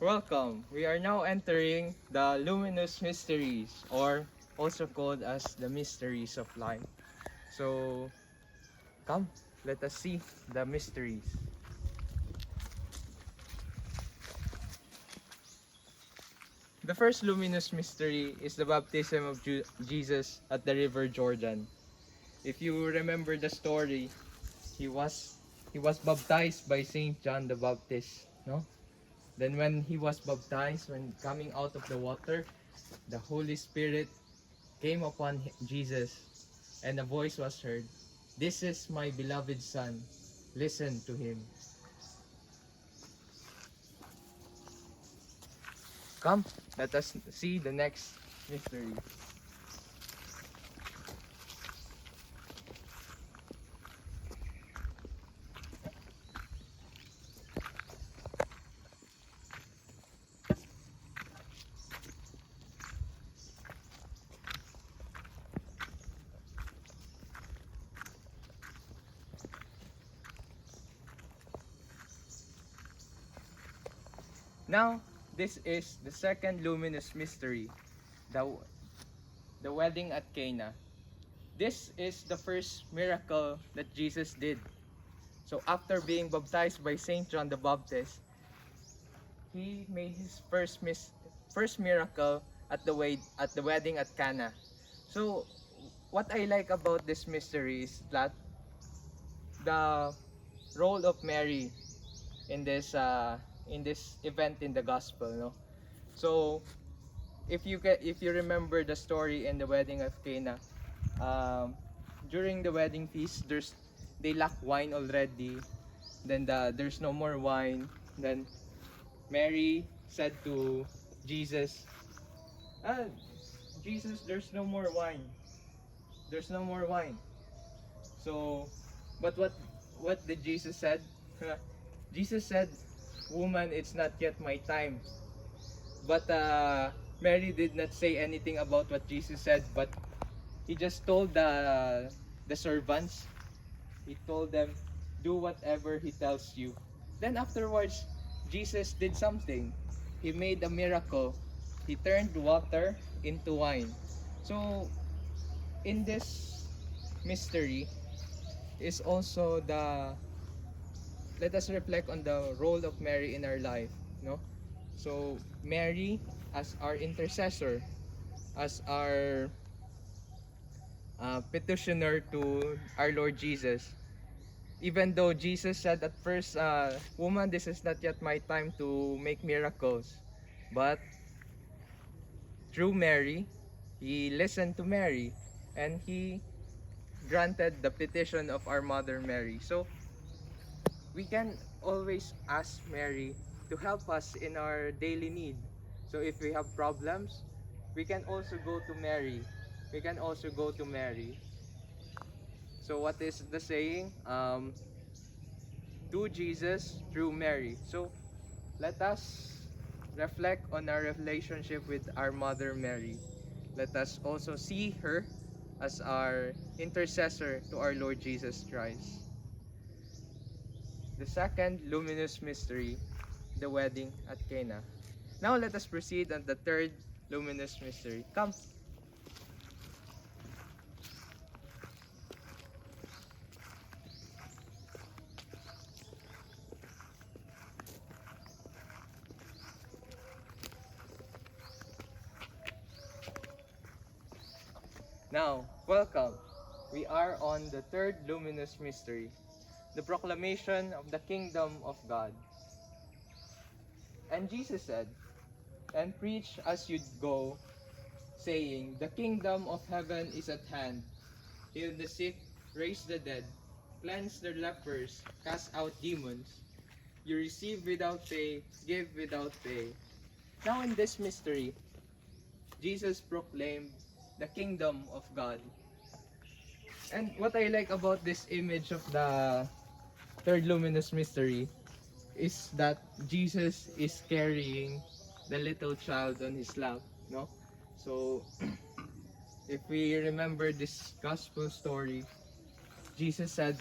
Welcome. We are now entering the luminous mysteries, or also called as the mysteries of life. So, come, let us see the mysteries. The first luminous mystery is the baptism of Jesus at the River Jordan. If you remember the story, he was he was baptized by Saint John the Baptist, no? Then when he was baptized, when coming out of the water, the Holy Spirit came upon Jesus, and a voice was heard, "This is my beloved Son, listen to him." Come, let us see the next mystery. Now, this is the second luminous mystery, the, the wedding at Cana. This is the first miracle that Jesus did. So after being baptized by Saint John the Baptist, he made his first miracle at the wedding at Cana. So what I like about this mystery is that the role of Mary in this event in the gospel, no. So if you remember the story in the wedding of Cana, um, during the wedding feast, they lack wine already. Then there's no more wine. Then Mary said to Jesus, ah, Jesus, there's no more wine. There's no more wine. So, but what did Jesus said? Jesus said, "Woman, it's not yet my time." But Mary did not say anything about what Jesus said, but he just told the servants. He told them, "Do whatever he tells you." Then afterwards, Jesus did something. He made a miracle. He turned water into wine. So in this mystery is also the let us reflect on the role of Mary in our life, no? So Mary as our intercessor, as our petitioner to our Lord Jesus. Even though Jesus said at first, "Woman, this is not yet my time to make miracles," but through Mary, he listened to Mary, and he granted the petition of our Mother Mary. So we can always ask Mary to help us in our daily need. So if we have problems, we can also go to Mary. We can also go to Mary. So what is the saying? To Jesus through Mary. So let us reflect on our relationship with our Mother Mary. Let us also see her as our intercessor to our Lord Jesus Christ. The second luminous mystery, the wedding at Cana. Now let us proceed on the third luminous mystery. Come. Now, welcome. We are on the third luminous mystery, the proclamation of the kingdom of God. And Jesus said, "And preach as you go, saying, the kingdom of heaven is at hand. Heal the sick, raise the dead, cleanse the lepers, cast out demons. You receive without pay, give without pay." Now in this mystery, Jesus proclaimed the kingdom of God. And what I like about this image of the third luminous mystery is that Jesus is carrying the little child on his lap, no? So if we remember this gospel story, Jesus said,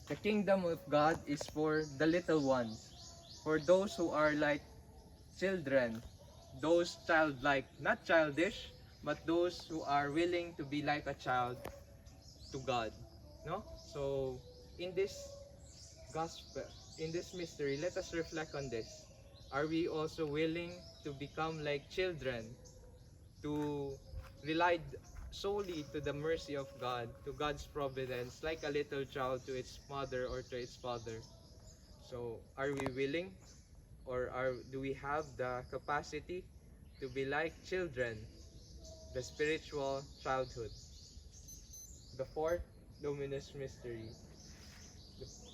"The kingdom of God is for the little ones." For those who are like children, those childlike, not childish, but those who are willing to be like a child to God. No? So, in this gospel, in this mystery, let us reflect on this. Are we also willing to become like children, to rely solely to the mercy of God, to God's providence, like a little child to its mother or to its father? So, are we willing, or do we have the capacity to be like children, the spiritual childhood? The fourth luminous mystery.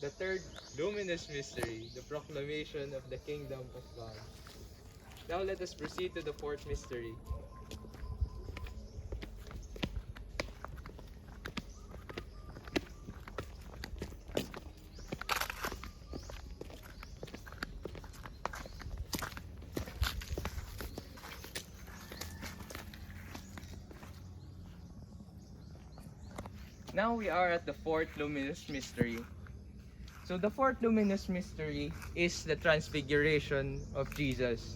The third luminous mystery, the proclamation of the kingdom of God. Now let us proceed to the fourth mystery. Now we are at the fourth luminous mystery. So the fourth luminous mystery is the transfiguration of Jesus.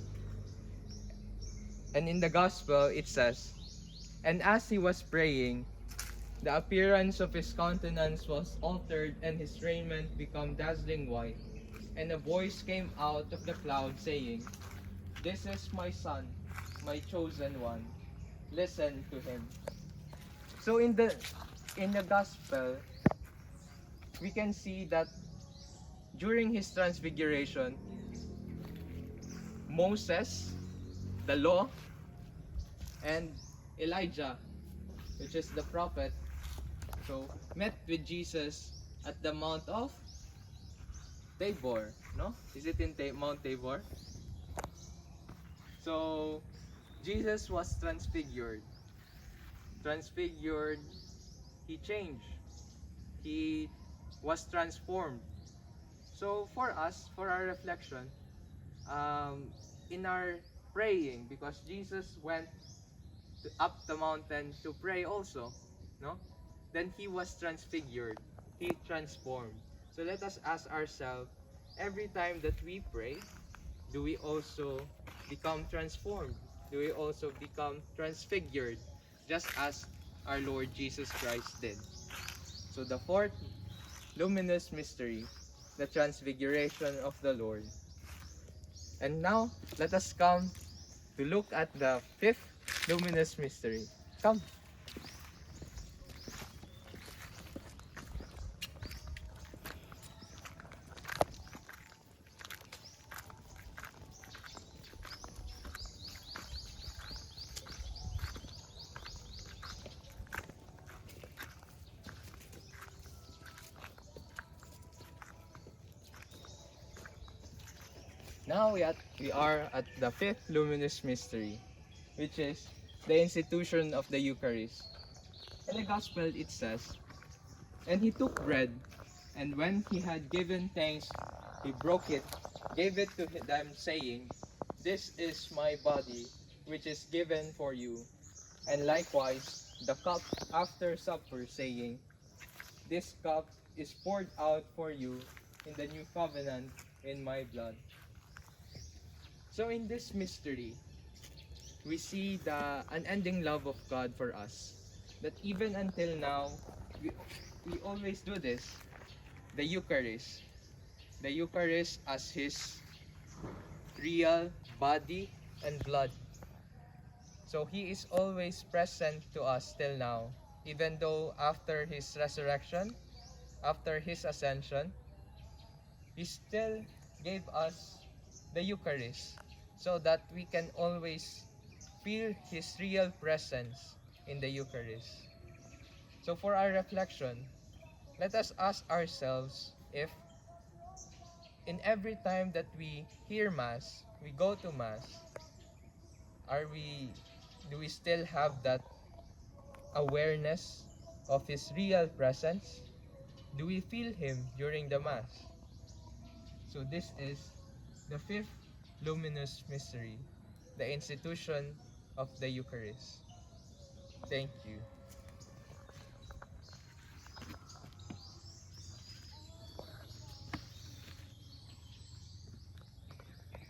And in the gospel it says, "And as he was praying, the appearance of his countenance was altered, and his raiment became dazzling white. And a voice came out of the cloud saying, 'This is my son, my chosen one. Listen to him.'" So in the gospel, we can see that during his transfiguration, Moses, the law, and Elijah, which is the prophet, so met with Jesus at the Mount of Tabor, no? Is it in Mount Tabor? So Jesus was transfigured. Transfigured, he changed. He was transformed. So for us, for our reflection, in our praying, because Jesus went up the mountain to pray also, no? Then he was transfigured. He transformed. So let us ask ourselves, every time that we pray, do we also become transformed? Do we also become transfigured, just as our Lord Jesus Christ did? So the fourth luminous mystery, the transfiguration of the Lord. And now, let us come to look at the fifth luminous mystery. Come. Now we are at the fifth luminous mystery, which is the institution of the Eucharist. In the Gospel it says, "And he took bread, and when he had given thanks, he broke it, gave it to them, saying, 'This is my body, which is given for you.' And likewise the cup after supper, saying, 'This cup is poured out for you in the new covenant in my blood.'" So in this mystery, we see the unending love of God for us. That even until now, we always do this. The Eucharist. The Eucharist as His real body and blood. So He is always present to us till now. Even though after His resurrection, after His ascension, He still gave us the Eucharist so that we can always feel His real presence in the Eucharist. So for our reflection, let us ask ourselves if in every time that we hear Mass, we go to Mass, do we still have that awareness of His real presence? Do we feel Him during the Mass? So this is the fifth luminous mystery, the institution of the Eucharist. Thank you.